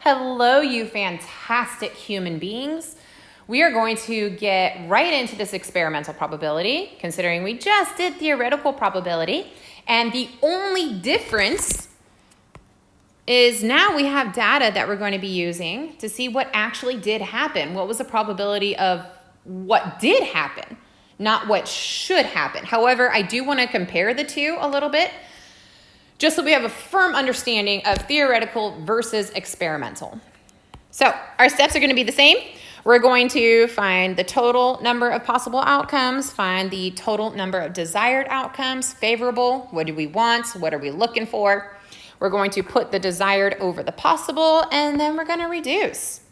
Hello, you fantastic human beings. We are going to get right into this experimental probability, considering we just did theoretical probability. And the only difference is now we have data that we're going to be using to see what actually did happen. What was the probability of what did happen, not what should happen. However, I do want to compare the two a little bit, just so we have a firm understanding of theoretical versus experimental. So our steps are going to be the same. We're going to find the total number of possible outcomes, find the total number of desired outcomes, favorable, what do we want, what are we looking for. We're going to put the desired over the possible, and then we're going to reduce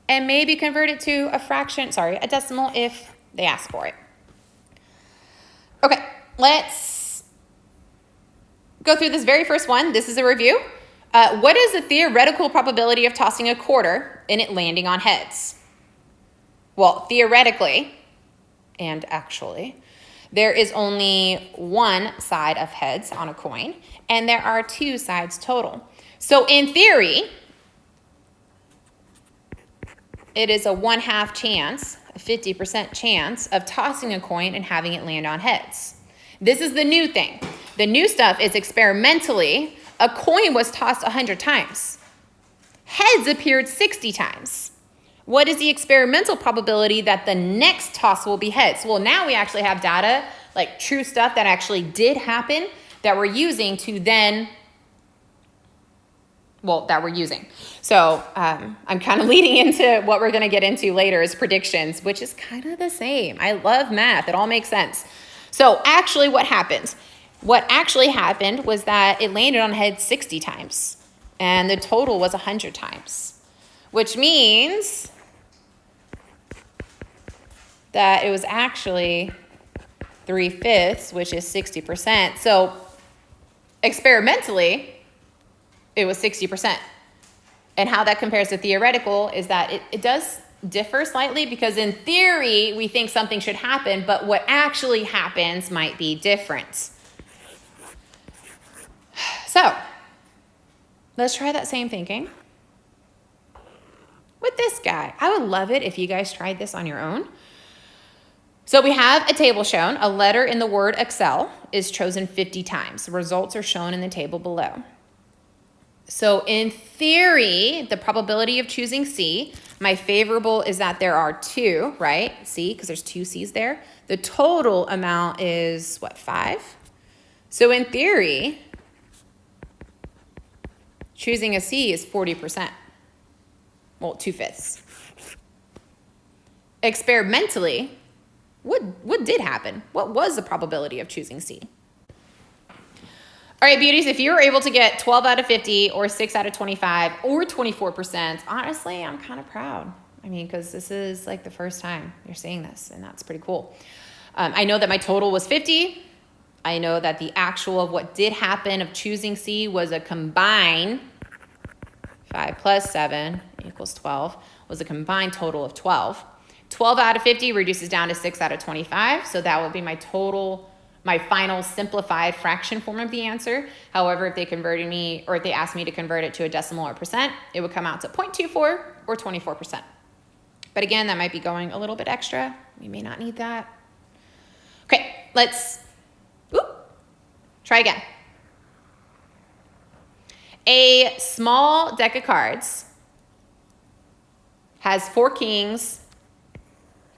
and maybe convert it to a decimal if they ask for it. Okay, let's go through this very first one. This is a review. What is the theoretical probability of tossing a quarter and it landing on heads? Well, theoretically, and actually, there is only one side of heads on a coin, and there are two sides total. So in theory, it is a 1/2 chance, a 50% chance of tossing a coin and having it land on heads. This is the new thing. The new stuff is experimentally, a coin was tossed 100 times. Heads appeared 60 times. What is the experimental probability that the next toss will be heads? Well, now we actually have data, like true stuff that actually did happen that we're using to then, So I'm kind of leading into what we're going to get into later is predictions, which is kind of the same. I love math. It all makes sense. So actually what happened? What actually happened was that it landed on heads 60 times, and the total was 100 times, which means that it was actually 3/5, which is 60%. So experimentally, it was 60%. And how that compares to theoretical is that it does differ slightly, because in theory, we think something should happen, but what actually happens might be different. So let's try that same thinking with this guy. I would love it if you guys tried this on your own. So we have a table shown. A letter in the word Excel is chosen 50 times. The results are shown in the table below. So in theory, the probability of choosing C, my favorable is that there are two, right? C, because there's two C's there. The total amount is, 5? So in theory, choosing a C is 40%. Well, 2/5. Experimentally, what did happen? What was the probability of choosing C? All right, beauties, if you were able to get 12 out of 50 or 6 out of 25 or 24%, honestly, I'm kind of proud. I mean, because this is like the first time you're seeing this, and that's pretty cool. I know that my total was 50. I know that the actual of what did happen of choosing C was a combined 5 plus 7 equals 12, was a combined total of 12. 12 out of 50 reduces down to 6 out of 25, so that will be my total, my final simplified fraction form of the answer. However, if they converted me, or if they asked me to convert it to a decimal or percent, it would come out to 0.24 or 24%. But again, that might be going a little bit extra. We may not need that. Okay, let's try again. A small deck of cards has 4 kings,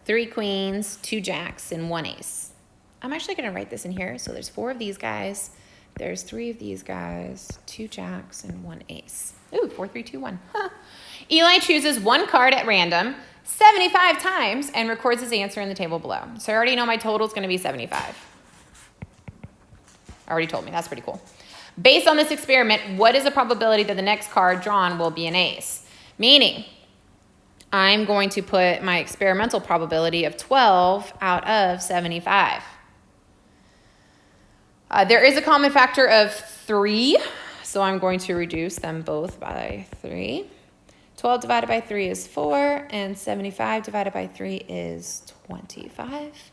3 queens, 2 jacks, and 1 ace. I'm actually going to write this in here. So there's 4 of these guys. There's 3 of these guys, 2 jacks, and 1 ace. Ooh, 4, 3, 2, 1. Huh. Eli chooses 1 card at random 75 times and records his answer in the table below. So I already know my total is going to be 75. Already told me. That's pretty cool. Based on this experiment, what is the probability that the next card drawn will be an ace? Meaning, I'm going to put my experimental probability of 12 out of 75. There is a common factor of 3, so I'm going to reduce them both by 3. 12 divided by 3 is 4, and 75 divided by 3 is 25.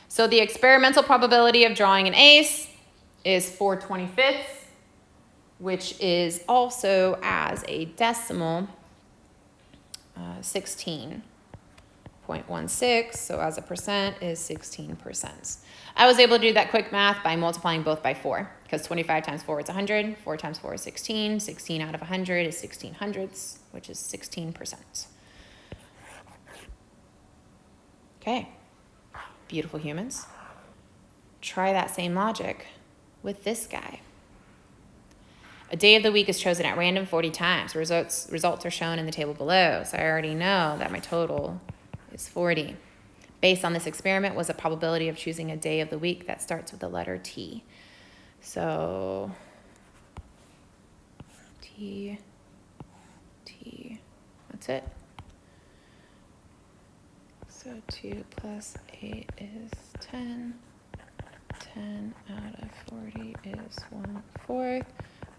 So the experimental probability of drawing an ace is 4/25, which is also as a decimal 16.16, so as a percent is 16%. I was able to do that quick math by multiplying both by 4, because 25 times 4 is 100, 4 times 4 is 16, 16 out of 100 is 16 hundredths, which is 16%. Okay, beautiful humans. Try that same logic with this guy. A day of the week is chosen at random 40 times. Results are shown in the table below. So I already know that my total is 40. Based on this experiment was a probability of choosing a day of the week that starts with the letter T. So T, that's it. So 2 plus 8 is 10. 10 out of 40 is 1/4,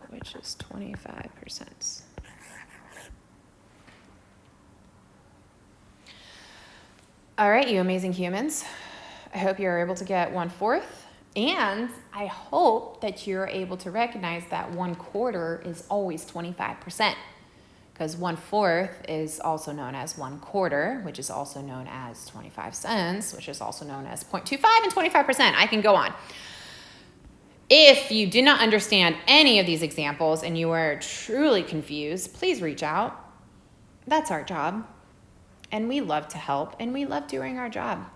which is 25%. All right, you amazing humans. I hope you're able to get 1/4, and I hope that you're able to recognize that 1/4 is always 25%, because 1/4 is also known as 1/4, which is also known as 25 cents, which is also known as 0.25 and 25%. I can go on. If you did not understand any of these examples and you are truly confused, please reach out. That's our job. And we love to help, and we love doing our job.